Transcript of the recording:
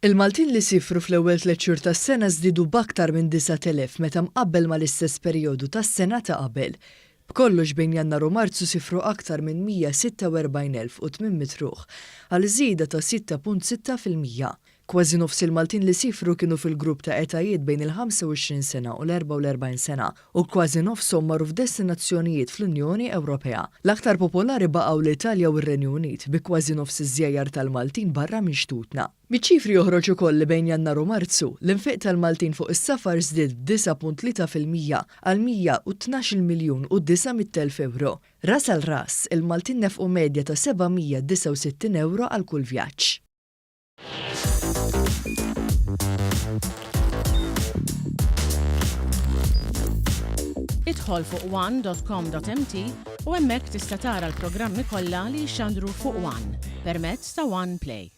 Il-Maltin li sifru fl-ewwel 3 xhur tas-sena żdiedu b'aktar minn 9,000 meta mqabbel mal-istess perjodu tas-sena ta' qabel. B'kollox bejn Jannar u Marzu sifru aktar minn 146,800 ruħ għal żieda ta' 6.6 fil-mija. Kważi nofs il-Maltin li sifru kienu fil-grupp ta' etajiet bejn il-25 sena u l-44 sena u kważi nofshom marru f'destinazzjonijiet fl-Unjoni Ewropea. L-aktar popolari baqgħu l-Italja u r-Renju Unit bi kważi nofs iż-żjajjar tal-Maltin barra minn xtutna. Miċ-ċifri joħroġ ukoll li bejn Jannar u Marzu l-infiq tal-Maltin fuq is-safar żdied b'9.3 fil-mija għal 112,900,000 euro. Ras għal ras, il-Maltin nefqu medja ta' 769 euro għal kull vjaġġ. Idħol fuq one.com.mt u hemmhekk tista' tara l-programmi kollha li jxandru fuq One permezz ta' One Play.